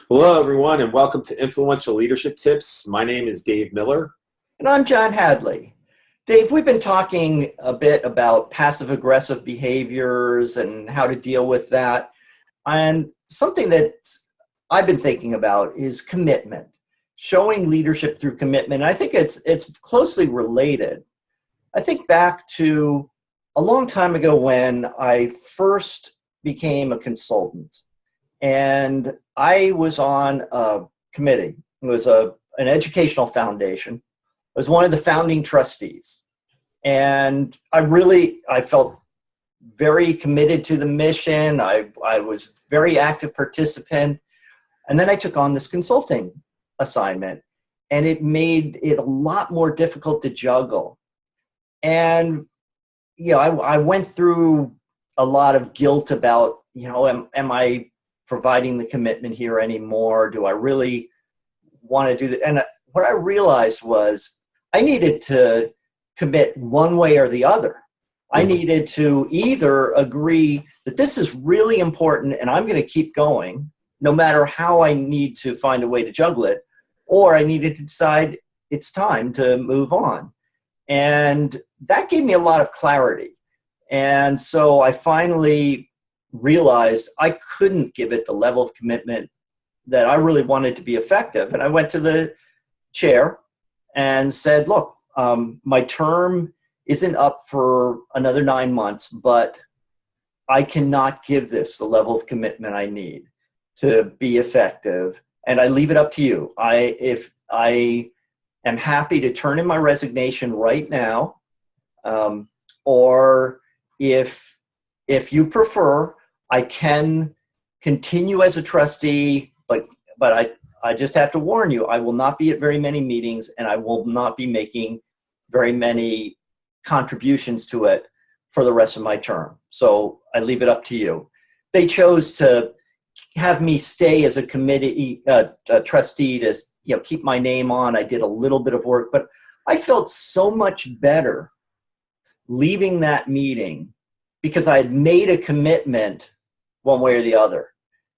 Hello, everyone, and welcome to Influential Leadership Tips. My name is Dave Miller. And I'm John Hadley. Dave, we've been talking a bit about passive aggressive behaviors and how to deal with that. And something that I've been thinking about is commitment, showing leadership through commitment. I think it's closely related. I think back to a long time ago when I first became a consultant, and I was on a committee. It was an educational foundation. I was one of the founding trustees. And I felt very committed to the mission. I was a very active participant. And then I took on this consulting assignment, and it made it a lot more difficult to juggle. And, I went through a lot of guilt about, am I providing the commitment here anymore? Do I really want to do that? And what I realized was I needed to commit one way or the other. I needed to either agree that this is really important and I'm going to keep going no matter how I need to find a way to juggle it, or I needed to decide it's time to move on. And that gave me a lot of clarity. And so I finally realized I couldn't give it the level of commitment that I really wanted to be effective. And I went to the chair and said, look, my term isn't up for another 9 months, but I cannot give this the level of commitment I need to be effective. And I leave it up to you. If I am happy to turn in my resignation right now, or if you prefer, I can continue as a trustee, but I just have to warn you, I will not be at very many meetings and I will not be making very many contributions to it for the rest of my term. So I leave it up to you. They chose to have me stay as a committee a trustee to keep my name on. I did a little bit of work, but I felt so much better leaving that meeting because I had made a commitment one way or the other.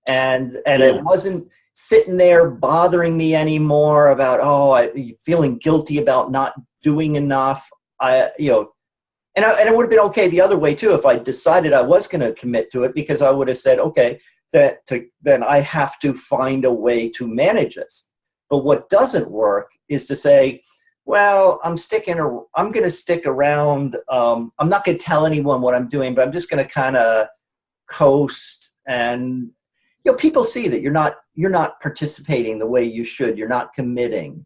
And it wasn't sitting there bothering me anymore about, feeling guilty about not doing enough. And it would have been okay the other way too if I decided I was going to commit to it, because I would have said, okay, then I have to find a way to manage this. But what doesn't work is to say, well, I'm going to stick around. I'm not going to tell anyone what I'm doing, but I'm just going to kind of coast. And people see that you're not participating the way you should. You're not committing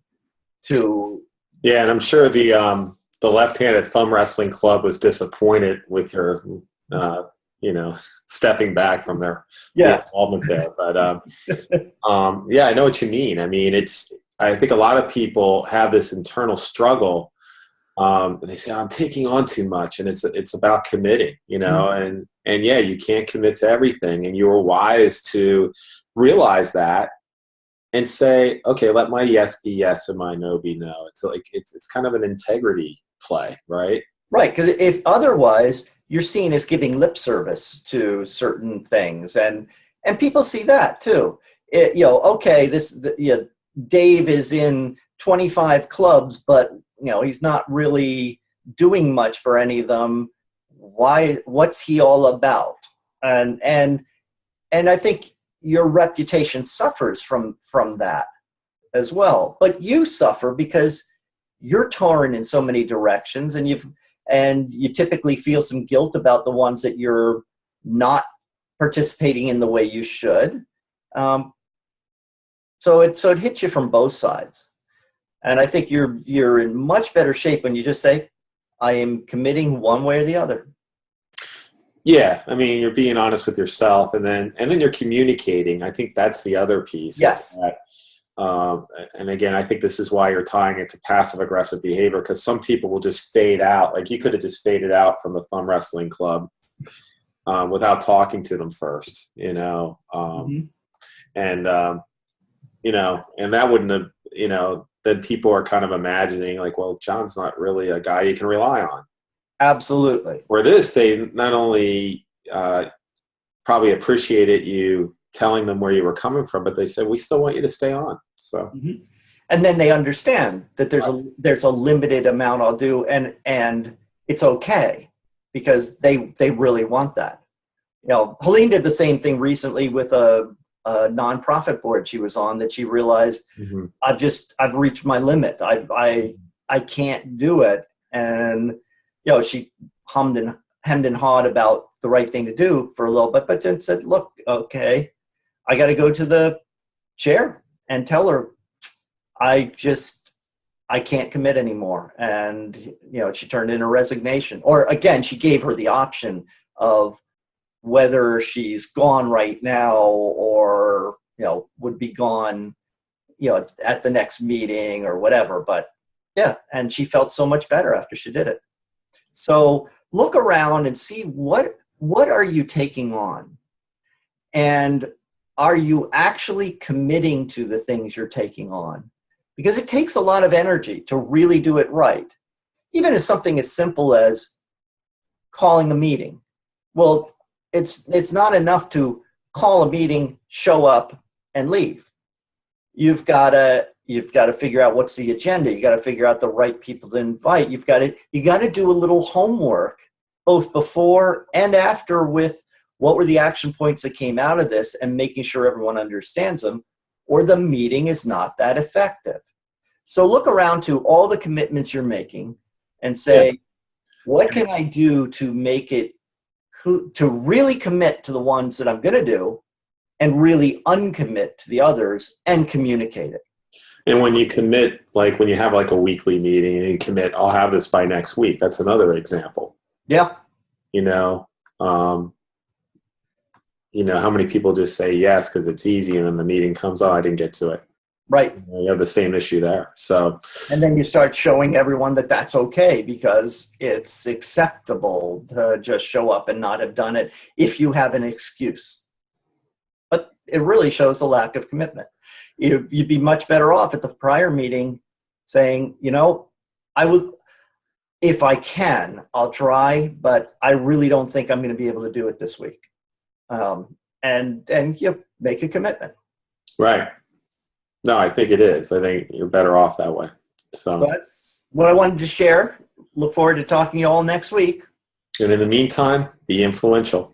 to. Yeah, and I'm sure the left-handed thumb wrestling club was disappointed with your stepping back from their involvement there. But I know what you mean. I mean, I think a lot of people have this internal struggle. They say, I'm taking on too much, and it's about committing, and you can't commit to everything. And you were wise to realize that and say, okay, let my yes be yes and my no be no. It's kind of an integrity play, right? Right, because if otherwise you're seen as giving lip service to certain things, and people see that too. Dave is in 25 clubs, but he's not really doing much for any of them. What's he all about? And I think your reputation suffers from that as well. But you suffer because you're torn in so many directions, and you typically feel some guilt about the ones that you're not participating in the way you should. So it hits you from both sides. And I think you're in much better shape when you just say, I am committing one way or the other. Yeah, I mean, you're being honest with yourself, and then you're communicating. I think that's the other piece. Yes. And again, I think this is why you're tying it to passive aggressive behavior, because some people will just fade out. Like you could have just faded out from the thumb wrestling club without talking to them first, and that wouldn't have, then people are kind of imagining like, well, John's not really a guy you can rely on. Absolutely. Where they not only probably appreciated you telling them where you were coming from, but they said, we still want you to stay on. So, and then they understand that there's a limited amount I'll do, and it's okay because they really want that. You know, Helene did the same thing recently with a nonprofit board she was on, that she realized I've reached my limit. I can't do it. And, you know, she hemmed and hawed about the right thing to do for a little bit, but then said, look, okay, I got to go to the chair and tell her I can't commit anymore. And, you know, she turned in a resignation, or again, she gave her the option of whether she's gone right now or, you know, would be gone, you know, at the next meeting or whatever. But yeah, and she felt so much better after she did it. So look around and see what are you taking on? And are you actually committing to the things you're taking on? Because it takes a lot of energy to really do it right. Even as something as simple as calling a meeting. Well, it's not enough to call a meeting, show up, and leave. You've got to figure out what's the agenda. You got to figure out the right people to invite. You got to do a little homework, both before and after, with what were the action points that came out of this, and making sure everyone understands them, or the meeting is not that effective. So look around to all the commitments you're making and say, what can I do to make it, to really commit to the ones that I'm going to do, and really uncommit to the others and communicate it. And when you commit, like when you have like a weekly meeting and you commit, I'll have this by next week. That's another example. Yeah. You know, how many people just say yes because it's easy, and then the meeting comes, oh, I didn't get to it. Right. You have the same issue there. So, and then you start showing everyone that that's okay, because it's acceptable to just show up and not have done it if you have an excuse. But it really shows a lack of commitment. You'd be much better off at the prior meeting saying, you know, I will, if I can, I'll try, but I really don't think I'm going to be able to do it this week. And you make a commitment. Right. No, I think it is. I think you're better off that way. So that's what I wanted to share. Look forward to talking to you all next week. And in the meantime, be influential.